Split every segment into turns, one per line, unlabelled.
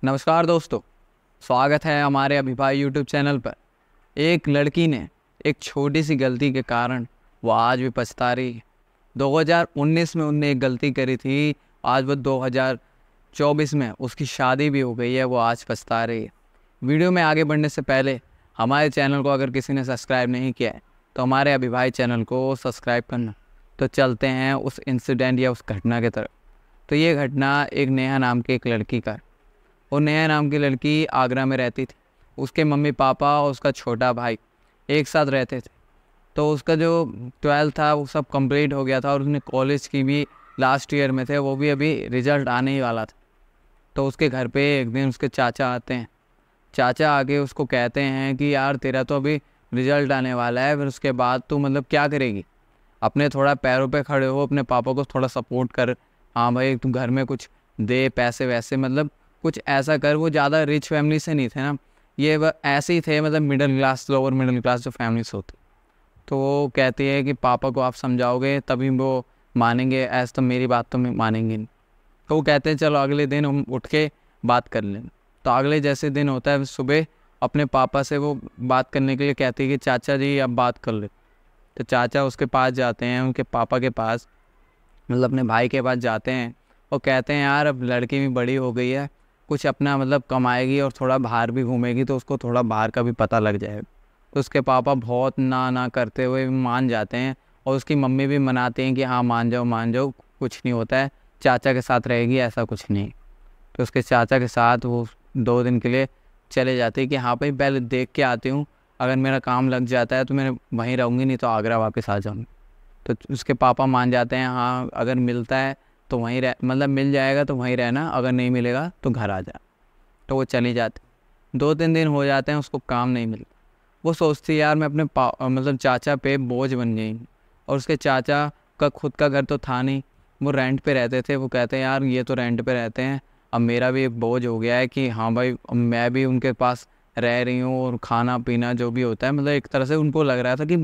नमस्कार दोस्तों, स्वागत है हमारे अभिभाई यूट्यूब चैनल पर। एक लड़की ने एक छोटी सी गलती के कारण वो आज भी पछता रही है। 2019 में उनने एक गलती करी थी, आज वो 2024 में उसकी शादी भी हो गई है, वो आज पछता रही है। वीडियो में आगे बढ़ने से पहले हमारे चैनल को अगर किसी ने सब्सक्राइब नहीं किया है तो हमारे अभिभाई चैनल को सब्सक्राइब करना। तो चलते हैं उस इंसिडेंट या उस घटना की तरफ। तो ये घटना एक नेहा नाम की एक लड़की का। और नेहा नाम की लड़की आगरा में रहती थी। उसके मम्मी पापा और उसका छोटा भाई एक साथ रहते थे। तो उसका जो 12th था वो सब कंप्लीट हो गया था और उसने कॉलेज की भी लास्ट ईयर में थे, वो भी अभी रिजल्ट आने ही वाला था। तो उसके घर पे एक दिन उसके चाचा आते हैं। चाचा आके उसको कहते हैं कि यार तेरा तो अभी रिजल्ट आने वाला है, फिर उसके बाद तू मतलब क्या करेगी, अपने थोड़ा पैरों पे खड़े हो, अपने पापा को थोड़ा सपोर्ट कर। हाँ भाई, तू घर में कुछ दे, पैसे वैसे मतलब कुछ ऐसा कर। वो ज़्यादा रिच फैमिली से नहीं थे ना, ये ऐसे ही थे, मतलब middle class, lower middle class जो फैमिलीज होती। तो वो कहती है कि पापा को आप समझाओगे तभी वो मानेंगे, ऐसा तो मेरी बात तो मानेंगे नहीं। तो वो कहते हैं चलो अगले दिन हम उठ के बात कर लें। तो अगले जैसे दिन होता है, सुबह अपने पापा से वो बात करने के लिए कहती है कि चाचा जी अब बात कर ले। तो चाचा उसके पास जाते हैं, उनके पापा के पास, मतलब अपने भाई के पास जाते हैं और कहते हैं यार अब लड़की भी बड़ी हो गई है, कुछ अपना मतलब कमाएगी और थोड़ा बाहर भी घूमेगी तो उसको थोड़ा बाहर का भी पता लग जाएगा। तो उसके पापा बहुत ना ना करते हुए मान जाते हैं और उसकी मम्मी भी मनाते हैं कि हाँ मान जाओ, कुछ नहीं होता है, चाचा के साथ रहेगी, ऐसा कुछ नहीं। तो उसके चाचा के साथ वो 2 दिन के लिए चले जाते हैं कि हाँ भाई पहले देख के आती हूँ, अगर मेरा काम लग जाता है तो मैं वहीं रहूँगी, नहीं तो आगरा वापस आ जाऊँगी। तो उसके पापा मान जाते हैं, हाँ अगर मिलता है तो वहीं रह, मतलब मिल जाएगा तो वहीं रहना, अगर नहीं मिलेगा तो घर आ जा। तो वो चली जाती। 2-3 दिन हो जाते हैं, उसको काम नहीं मिलता। वो सोचती है यार मैं अपने मतलब चाचा पे बोझ बन गई। और उसके चाचा का खुद का घर तो था नहीं, वो रेंट पे रहते थे। वो कहते हैं यार ये तो रेंट पे रहते हैं, अब मेरा भी एक बोझ हो गया है कि हाँ भाई अब मैं भी उनके पास रह रही हूँ और खाना पीना जो भी होता है, मतलब एक तरह से उनको लग रहा था कि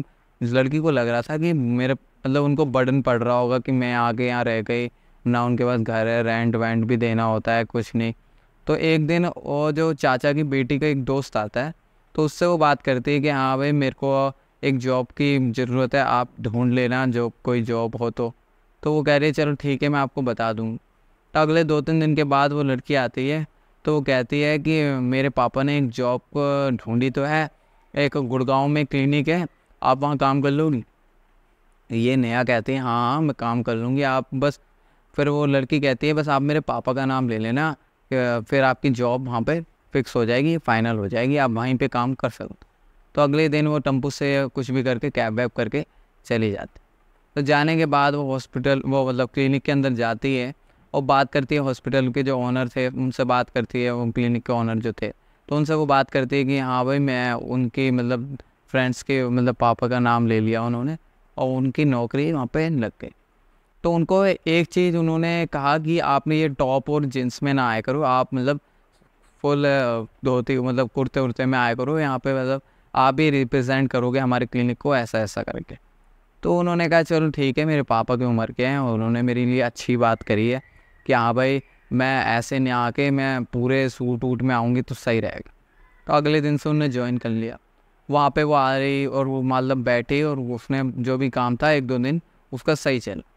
इस लड़की को लग रहा था कि मेरे मतलब उनको बर्डन पड़ रहा होगा कि मैं आगे यहाँ रह गई ना, उनके पास घर है, रेंट वेंट भी देना होता है, कुछ नहीं। तो एक दिन वो जो चाचा की बेटी का एक दोस्त आता है, तो उससे वो बात करती है कि हाँ भाई मेरे को एक जॉब की ज़रूरत है, आप ढूंढ लेना जो कोई जॉब हो तो वो कह रही है चलो ठीक है मैं आपको बता दूँगी। तो अगले 2-3 दिन के बाद वो लड़की आती है, तो वो कहती है कि मेरे पापा ने एक जॉब ढूंढी तो है, एक गुड़गांव में क्लिनिक है, आप वहाँ काम कर लोगी। ये नया कहती है हाँ हाँ मैं काम कर लूँगी, आप बस। फिर वो लड़की कहती है बस आप मेरे पापा का नाम ले लेना, फिर आपकी जॉब वहाँ पे फिक्स हो जाएगी, फाइनल हो जाएगी, आप वहीं पे काम कर सकते। तो अगले दिन वो टेम्पो से कुछ भी करके कैब वैब करके चली जाती। तो जाने के बाद वो हॉस्पिटल, वो मतलब क्लिनिक के अंदर जाती है और बात करती है। हॉस्पिटल के जो ओनर थे उनसे बात करती है, वो क्लिनिक के ओनर जो थे, तो उनसे वो बात करती है कि हाँ भाई मैं उनकी मतलब फ्रेंड्स के मतलब पापा का नाम ले लिया उन्होंने और उनकी नौकरी वहाँ पे लग गई। तो उनको एक चीज़ उन्होंने कहा कि आपने ये टॉप और जींस में ना आया करो, आप मतलब फुल धोती मतलब कुर्ते उर्ते में आया करो, यहाँ पे मतलब आप भी रिप्रेजेंट करोगे हमारे क्लिनिक को, ऐसा ऐसा करके। तो उन्होंने कहा चलो ठीक है, मेरे पापा की उम्र के हैं और उन्होंने मेरे लिए अच्छी बात करी है कि हाँ भाई मैं ऐसे नहीं आके मैं पूरे सूट वूट में आऊँगी तो सही रहेगा। तो अगले दिन से उन्होंने ज्वाइन कर लिया। वहाँ पे वो आ रही और वो मतलब बैठी और उसने जो भी काम था 1-2 दिन उसका सही चला।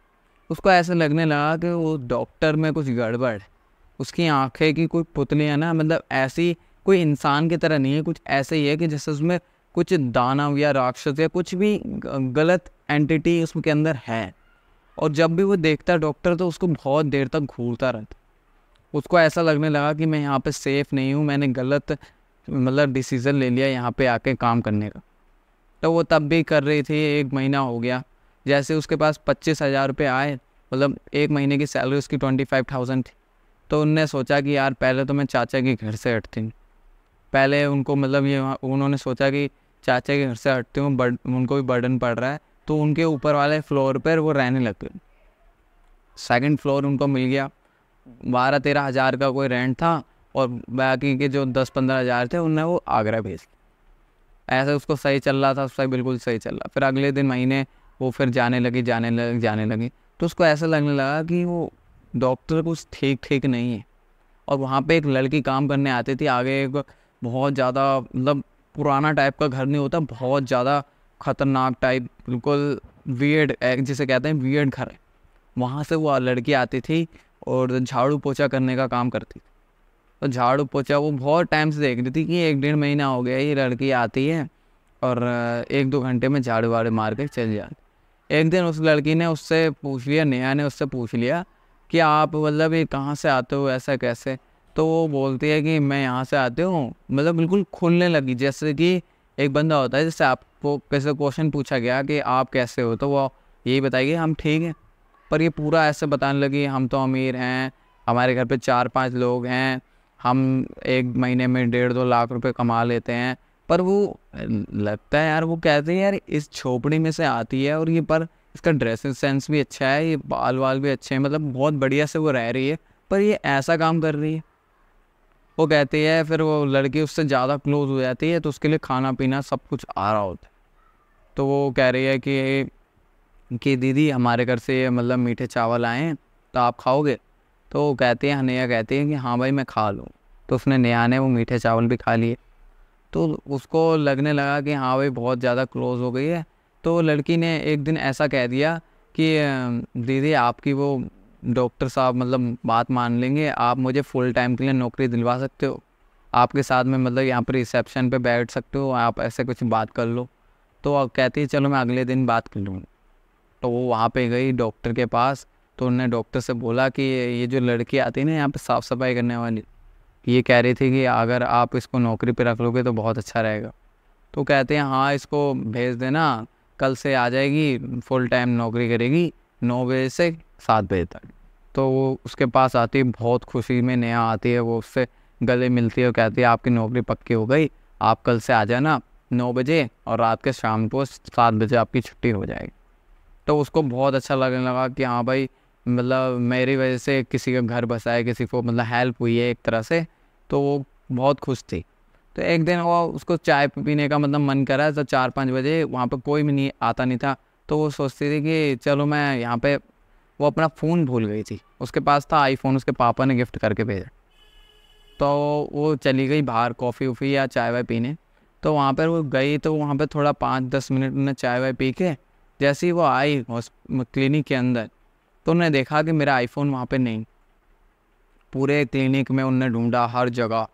उसको ऐसा लगने लगा कि वो डॉक्टर में कुछ गड़बड़ है, उसकी आंखें की कोई पुतली है ना, मतलब ऐसी कोई इंसान की तरह नहीं है, कुछ ऐसे ही है कि जैसे उसमें कुछ दानव या राक्षस या कुछ भी गलत एंटिटी उसके अंदर है। और जब भी वो देखता डॉक्टर तो उसको बहुत देर तक घूरता रहता। उसको ऐसा लगने लगा कि मैं यहाँ पे सेफ़ नहीं हूँ, मैंने गलत मतलब डिसीज़न ले लिया यहाँ पे आके काम करने का। तो वो तब भी कर रही थी। 1 महीना हो गया, जैसे उसके पास 25,000 रुपये आए, मतलब 1 महीने की सैलरी उसकी 25,000 थी। तो उनने सोचा कि यार पहले तो मैं चाचा के घर से हटती हूँ। पहले उनको मतलब ये उन्होंने सोचा कि चाचा के घर से हटती हूँ, उनको भी बर्डन पड़ रहा है, तो उनके ऊपर वाले फ्लोर पर वो रहने लग गए। सेकंड फ्लोर उनको मिल गया, 12-13 हज़ार का कोई रेंट था और बाकी के जो 10-15 हज़ार थे उनने वो आगरा भेज दिया। ऐसे उसको सही चल रहा था, उसका बिल्कुल सही चल रहा। फिर अगले दिन महीने वो फिर जाने लगी। तो उसको ऐसा लगने लगा कि वो डॉक्टर कुछ ठीक ठीक नहीं है। और वहाँ पे एक लड़की काम करने आती थी। आगे एक बहुत ज़्यादा मतलब पुराना टाइप का घर नहीं होता, बहुत ज़्यादा खतरनाक टाइप, बिल्कुल वियर्ड, जिसे कहते हैं वियर्ड घर है। वहाँ से वो लड़की आती थी और झाड़ू पोछा करने का काम करती थी। तो झाड़ू पोछा वो बहुत टाइम से देख रही थी कि 1-1.5 महीना हो गया ये लड़की आती है और 1-2 घंटे में झाड़ू वाड़ू मार के चल जाती। एक दिन उस लड़की ने उससे पूछ लिया, नेहा ने उससे पूछ लिया कि आप मतलब ये कहाँ से आते हो, ऐसा कैसे? तो वो बोलती है कि मैं यहाँ से आती हूँ, मतलब बिल्कुल खुलने लगी। जैसे कि एक बंदा होता है, जैसे आपको कैसे क्वेश्चन पूछा गया कि आप कैसे हो, तो वो यही बताएगी हम ठीक हैं। पर ये पूरा ऐसे बताने लगी हम तो अमीर हैं, हमारे घर पे 4-5 लोग हैं, हम 1 महीने में 1.5-2 लाख रुपए कमा लेते हैं। पर वो लगता है यार, वो कहते हैं यार इस झोपड़ी में से आती है और ये पर इसका ड्रेसिंग सेंस भी अच्छा है, ये बाल वाल भी अच्छे हैं, मतलब बहुत बढ़िया से वो रह रही है, पर ये ऐसा काम कर रही है। वो कहती है, फिर वो लड़की उससे ज़्यादा क्लोज हो जाती है तो उसके लिए खाना पीना सब कुछ आ रहा होता है। तो वो कह रही है कि दीदी हमारे घर से मतलब मीठे चावल आए हैं तो आप खाओगे? तो वो कहती है, नेहा कहती है कि हाँ भाई मैं खा लूँ। तो उसने, नेहा ने वो मीठे चावल भी खा लिए। तो उसको लगने लगा कि हाँ भाई बहुत ज़्यादा क्लोज हो गई है। तो लड़की ने एक दिन ऐसा कह दिया कि दीदी आपकी वो डॉक्टर साहब मतलब बात मान लेंगे, आप मुझे फुल टाइम के लिए नौकरी दिलवा सकते हो, आपके साथ में मतलब यहाँ पर रिसेप्शन पे बैठ सकते हो, आप ऐसे कुछ बात कर लो। तो अब कहती है चलो मैं अगले दिन बात कर लूँगी। तो वो वहाँ पे गई डॉक्टर के पास। तो उन्होंने डॉक्टर से बोला कि ये जो लड़की आती है ना यहाँ पे साफ़ सफाई करने वाली, ये कह रही थी कि अगर आप इसको नौकरी पे रख लोगे तो बहुत अच्छा रहेगा। तो कहते हैं हाँ इसको भेज देना, कल से आ जाएगी, फुल टाइम नौकरी करेगी 9 बजे से 7 बजे तक। तो वो उसके पास आती है, बहुत खुशी में नेहा आती है, वो उससे गले मिलती है और कहती है आपकी नौकरी पक्की हो गई, आप कल से आ जाना 9 बजे और रात के शाम को 7 बजे आपकी छुट्टी हो जाएगी। तो उसको बहुत अच्छा लगने लगा कि हाँ भाई मतलब मेरी वजह से किसी का घर बसा है, किसी को मतलब हेल्प हुई है एक तरह से। तो वो बहुत खुश थी। तो एक दिन वो उसको चाय पीने का मतलब मन करा, तो 4-5 बजे वहाँ पे कोई भी नहीं आता नहीं था। तो वो सोचती थी कि चलो मैं यहाँ पे, वो अपना फ़ोन भूल गई थी, उसके पास था आईफोन, उसके पापा ने गिफ्ट करके भेजा। तो वो चली गई बाहर कॉफ़ी वफ़ी या चाय वाय पीने। तो वहाँ पर वो गई, तो वहाँ पे थोड़ा 5-10 मिनट उन्होंने चाय वाय पी के जैसे ही वो आई क्लिनिक के अंदर, तो उन्होंने देखा कि मेरा आईफोन वहाँ पे नहीं। पूरे क्लिनिक में उन्होंने ढूंढा, हर जगह,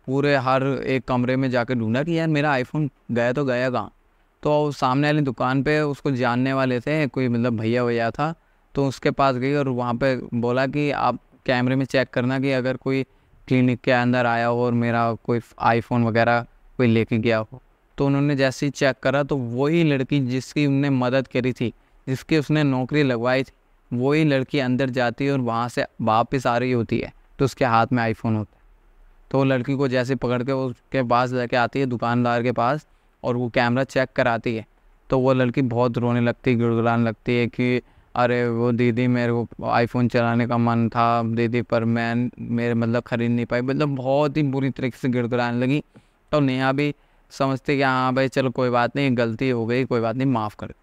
पूरे हर एक कमरे में जाकर ढूंढा कि यार मेरा आईफोन गया तो गया कहाँ। तो सामने वाली दुकान पे उसको जानने वाले थे, कोई मतलब भैया भैया था, तो उसके पास गई और वहाँ पे बोला कि आप कैमरे में चेक करना कि अगर कोई क्लिनिक के अंदर आया हो और मेरा कोई आईफोन वगैरह कोई लेके गया हो। तो उन्होंने जैसे ही चेक करा तो वही लड़की जिसकी उनने मदद करी थी, जिसकी उसने नौकरी लगवाई थी, वही लड़की अंदर जाती है और वहाँ से वापस आ रही होती है, तो उसके हाथ में आईफोन होता है। तो वो लड़की को जैसे पकड़ के उसके पास लेके आती है दुकानदार के पास और वो कैमरा चेक कराती है। तो वो लड़की बहुत रोने लगती है, गिड़गिड़ाने लगती है कि अरे वो दीदी मेरे को आईफोन चलाने का मन था दीदी, पर मैं मेरे मतलब ख़रीद नहीं पाई, मतलब बहुत ही बुरी तरीके से गिड़गिड़ाने लगी। तो नेहा भी समझती कि हाँ भाई चलो कोई बात नहीं, गलती हो गई, कोई बात नहीं, माफ़ कर।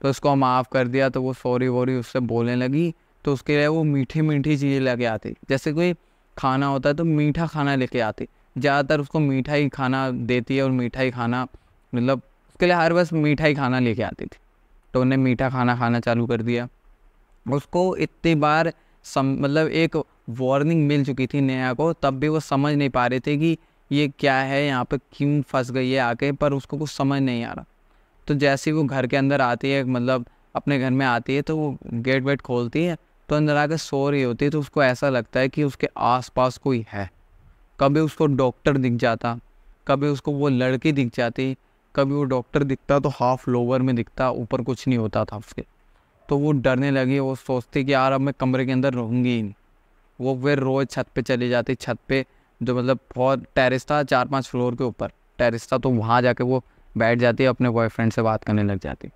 तो उसको माफ़ कर दिया। तो वो सॉरी वॉरी उससे बोलने लगी। तो उसके लिए वो मीठी मीठी चीज़ें लेके आती, जैसे कोई खाना होता है तो मीठा खाना लेके आती। ज़्यादातर उसको मीठा ही खाना देती है और मीठा ही खाना मतलब उसके लिए हर बस मीठा ही खाना लेके आती थी। तो उन्हें मीठा खाना खाना चालू कर दिया। उसको इतनी बार मतलब एक वार्निंग मिल चुकी थी नेहा को, तब भी वो समझ नहीं पा रहे थे कि ये क्या है, यहाँ पे क्यों फंस गई है आके, पर उसको कुछ समझ नहीं आ रहा। तो जैसे ही वो घर के अंदर आती है, मतलब अपने घर में आती है, तो वो गेट वेट खोलती है तो अंदर आकर सो रही होती है। तो उसको ऐसा लगता है कि उसके आसपास कोई है। कभी उसको डॉक्टर दिख जाता, कभी उसको वो लड़की दिख जाती, कभी वो डॉक्टर दिखता तो हाफ लोअर में दिखता, ऊपर कुछ नहीं होता था उसके। तो वो डरने लगी, वो सोचती कि यार अब मैं कमरे के अंदर रहूँगी ही नहीं। वो फिर रोज़ छत पे चली जाती, छत पे जो मतलब बहुत टेरेस था, 4-5 फ्लोर के ऊपर टेरेस था, तो वहाँ जाके वो बैठ जाती, अपने बॉयफ्रेंड से बात करने लग जाती।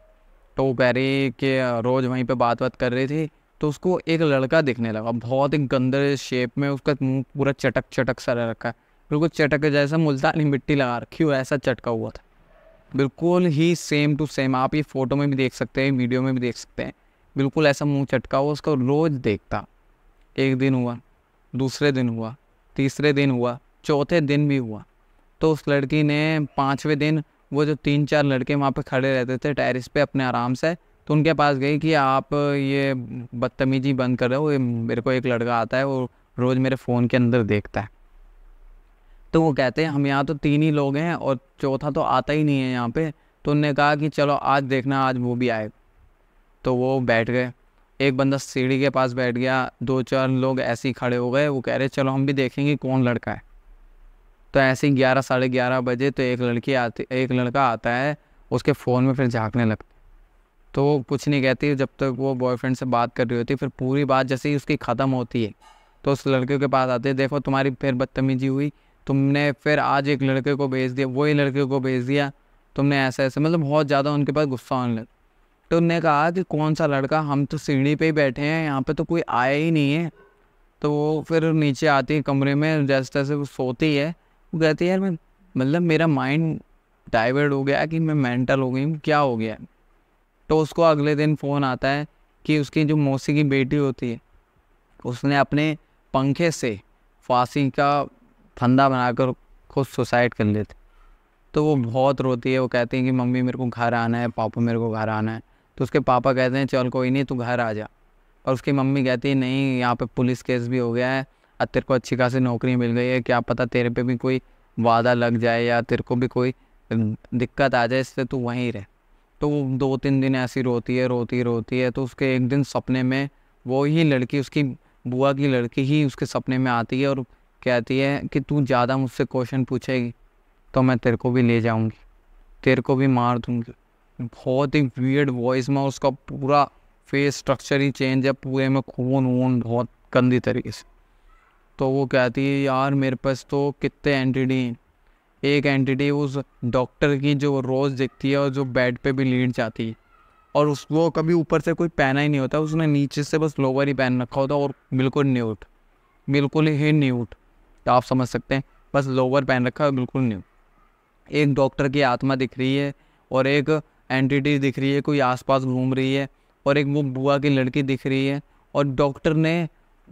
तो वो कह रही कि रोज़ वहीं पे बात कर रही थी, तो उसको एक लड़का दिखने लगा, बहुत ही गंदे शेप में, उसका मुंह पूरा चटक चटक सा रखा है, बिल्कुल चटक के जैसा मुल्तानी मिट्टी लगा रखी हो, ऐसा चटका हुआ था, बिल्कुल ही सेम टू सेम। आप ये फ़ोटो में भी देख सकते हैं, वीडियो में भी देख सकते हैं, बिल्कुल ऐसा मुँह चटका हुआ। उसको रोज़ देखता। एक दिन हुआ, दूसरे दिन हुआ, तीसरे दिन हुआ, चौथे दिन भी हुआ। तो उस लड़की ने 5वें दिन वो जो 3-4 लड़के वहाँ पे खड़े रहते थे टेरिस पे अपने आराम से, तो उनके पास गई कि आप ये बदतमीजी बंद कर रहे हो, ये मेरे को एक लड़का आता है वो रोज़ मेरे फ़ोन के अंदर देखता है। तो वो कहते हैं हम यहाँ तो 3 ही लोग हैं और चौथा तो आता ही नहीं है यहाँ पे। तो उनने कहा कि चलो आज देखना, आज वो भी आएगा। तो वो बैठ गए, एक बंदा सीढ़ी के पास बैठ गया, 2-4 लोग ऐसे ही खड़े हो गए, वो कह रहे चलो हम भी देखेंगे कौन लड़का है। तो ऐसे ही 11 साढ़े 11 बजे तो एक लड़का आता है, उसके फ़ोन में फिर झाँकने लगता। तो वो कुछ नहीं कहती जब तक वो बॉयफ्रेंड से बात कर रही होती। फिर पूरी बात जैसे ही उसकी ख़त्म होती है तो उस लड़के के पास आते, देखो तुम्हारी फिर बदतमीजी हुई, तुमने फिर आज एक लड़के को भेज दिया, वही लड़के को भेज दिया, तुमने ऐसा ऐसे, मतलब बहुत ज़्यादा उनके पास गुस्सा होने लगा। तो उनने कहा कि कौन सा लड़का, हम तो सीढ़ी पे ही बैठे हैं, यहाँ पे तो कोई आया ही नहीं है। तो वो फिर नीचे आती है कमरे में, जैसे तैसे वो सोती है। वो कहती है यार मैं, मतलब मेरा माइंड डाइवर्ट हो गया कि मैं मेंटल हो गई हूँ, क्या हो गया। तो उसको अगले दिन फ़ोन आता है कि उसकी जो मौसी की बेटी होती है, उसने अपने पंखे से फांसी का फंदा बनाकर खुद सुसाइड कर लेते। तो वो बहुत रोती है, वो कहती है कि मम्मी मेरे को घर आना है, पापा मेरे को घर आना है। तो उसके पापा कहते हैं चल कोई नहीं, तू घर आ जा। और उसकी मम्मी कहती है नहीं, यहाँ पे पुलिस केस भी हो गया है, अब तेरे को अच्छी खासी नौकरी मिल गई है, क्या पता तेरे पे भी कोई वादा लग जाए या तेरे को भी कोई दिक्कत आ जाए, इससे तू वहीं रह। तो वो 2-3 दिन ऐसी रोती है। तो उसके एक दिन सपने में वो ही लड़की, उसकी बुआ की लड़की ही उसके सपने में आती है और कहती है कि तू ज़्यादा मुझसे क्वेश्चन पूछेगी तो मैं तेरे को भी ले जाऊंगी, तेरे को भी मार दूंगी। बहुत ही वियर्ड वॉइस में, उसका पूरा फेस स्ट्रक्चर ही चेंज है, पूरे में खून वून बहुत गंदी तरीके से। तो वो कहती है यार मेरे पास तो कितने एंटिटी हैं। एक एंटिटी उस डॉक्टर की जो रोज़ दिखती है और जो बेड पे भी लेट जाती है, और उसको कभी ऊपर से कोई पहना ही नहीं होता, उसने नीचे से बस लोअर ही पहन रखा होता और बिल्कुल न्यूट, बिल्कुल ही न्यूट, तो आप समझ सकते हैं, बस लोअर पहन रखा है बिल्कुल न्यूट। एक डॉक्टर की आत्मा दिख रही है और एक एंटिटी दिख रही है कोई आसपास घूम रही है, और एक वो बुआ की लड़की दिख रही है। और डॉक्टर ने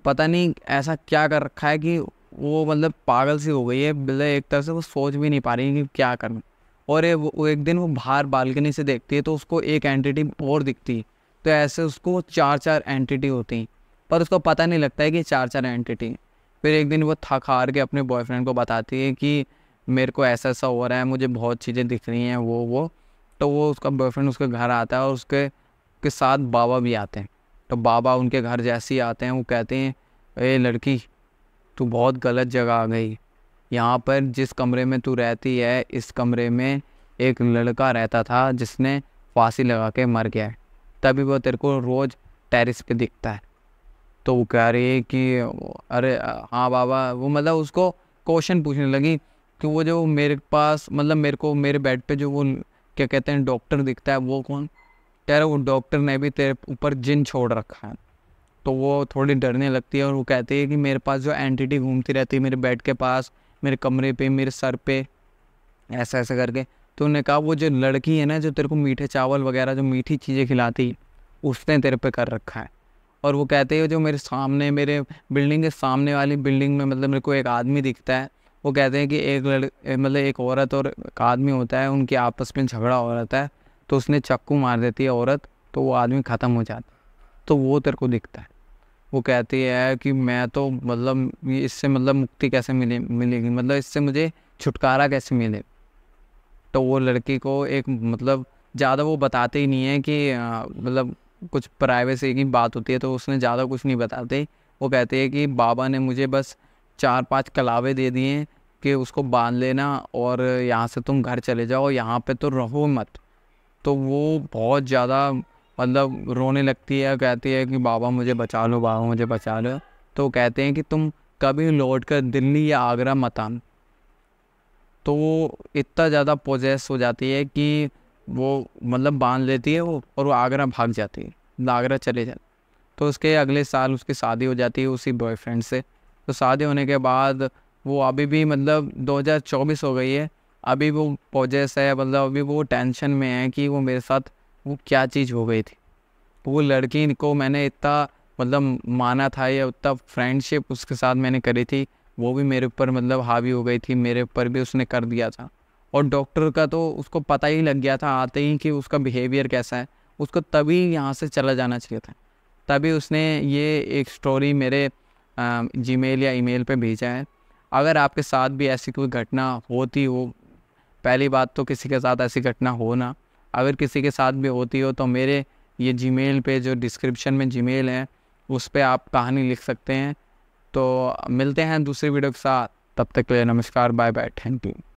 पता नहीं ऐसा क्या कर रखा है कि वो मतलब पागल सी हो गई है, मतलब एक तरह से वो सोच भी नहीं पा रही है कि क्या करना। और वो एक दिन वो बाहर बालकनी से देखती है तो उसको एक एंटिटी और दिखती है। तो ऐसे उसको 4-4 एंटिटी होती हैं, पर उसको पता नहीं लगता है कि 4-4 एंटिटी। फिर एक दिन वो थक हार के अपने बॉयफ्रेंड को बताती है कि मेरे को ऐसा ऐसा हो रहा है, मुझे बहुत चीज़ें दिख रही हैं वो। तो वो उसका बॉयफ्रेंड उसके घर आता है और उसके साथ बाबा भी आते हैं। तो बाबा उनके घर जैसे ही आते हैं वो कहते हैं ए लड़की, तू बहुत गलत जगह आ गई, यहाँ पर जिस कमरे में तू रहती है इस कमरे में एक लड़का रहता था जिसने फांसी लगा के मर गया है, तभी वो तेरे को रोज़ टेरिस पे दिखता है। तो वो कह रही है कि अरे हाँ बाबा, वो मतलब उसको क्वेश्चन पूछने लगी कि वो जो मेरे पास, मतलब मेरे को मेरे बेड पे जो वो क्या कहते हैं डॉक्टर दिखता है वो कौन। कह रहा वो डॉक्टर ने भी तेरे ऊपर जिन छोड़ रखा है। तो वो थोड़ी डरने लगती है और वो कहती है कि मेरे पास जो एंटिटी घूमती रहती है मेरे बेड के पास, मेरे कमरे पे, मेरे सर पे, ऐसा ऐसा करके। तो उन्होंने कहा वो जो लड़की है ना जो तेरे को मीठे चावल वगैरह जो मीठी चीज़ें खिलाती, उसने तेरे पे कर रखा है। और वो कहते हैं जो मेरे सामने, मेरे बिल्डिंग के सामने वाली बिल्डिंग में मतलब मेरे को एक आदमी दिखता है। वो कहते हैं कि मतलब एक औरत और एक आदमी होता है, उनके आपस में झगड़ा हो रहता है, तो उसने चाकू मार देती है औरत, तो वो आदमी ख़त्म हो जाता है। तो वो तेरे को दिखता है। वो कहती है कि मैं तो मतलब इससे मतलब मुक्ति कैसे मिलेगी, मतलब इससे मुझे छुटकारा कैसे मिले। तो वो लड़की को एक मतलब ज़्यादा वो बताते ही नहीं है कि मतलब कुछ प्राइवेसी की बात होती है तो उसने ज़्यादा कुछ नहीं बताते। वो कहते हैं कि बाबा ने मुझे बस 4-5 कलावे दे दिए हैं कि उसको बांध लेना और यहाँ से तुम घर चले जाओ, यहाँ पे तो रहो मत। तो वो बहुत ज़्यादा मतलब रोने लगती है, कहती है कि बाबा मुझे बचा लो, बाबा मुझे बचा लो। तो कहते हैं कि तुम कभी लौट कर दिल्ली या आगरा मत आना। तो वो इतना ज़्यादा पोजेस हो जाती है कि वो मतलब बांध लेती है वो, और वो आगरा भाग जाती है, आगरा चले जाती। तो उसके अगले साल उसकी शादी हो जाती है उसी बॉयफ्रेंड से। तो शादी होने के बाद वो अभी भी मतलब 2024 हो गई है, अभी वो पोजेस है, मतलब अभी वो टेंशन में है कि वो मेरे साथ वो क्या चीज़ हो गई थी। वो लड़की को मैंने इतना मतलब माना था या उतना फ्रेंडशिप उसके साथ मैंने करी थी, वो भी मेरे ऊपर मतलब हावी हो गई थी, मेरे ऊपर भी उसने कर दिया था। और डॉक्टर का तो उसको पता ही लग गया था आते ही कि उसका बिहेवियर कैसा है, उसको तभी यहाँ से चला जाना चाहिए था। तभी उसने ये एक स्टोरी मेरे जीमेल या ईमेल पे भेजा है। अगर आपके साथ भी ऐसी कोई घटना होती हो, पहली बात तो किसी के साथ ऐसी घटना हो ना, अगर किसी के साथ भी होती हो तो मेरे ये जीमेल पे जो डिस्क्रिप्शन में जीमेल है उस पे आप कहानी लिख सकते हैं। तो मिलते हैं दूसरी वीडियो के साथ, तब तक के लिए नमस्कार, बाय बाय, थैंक यू।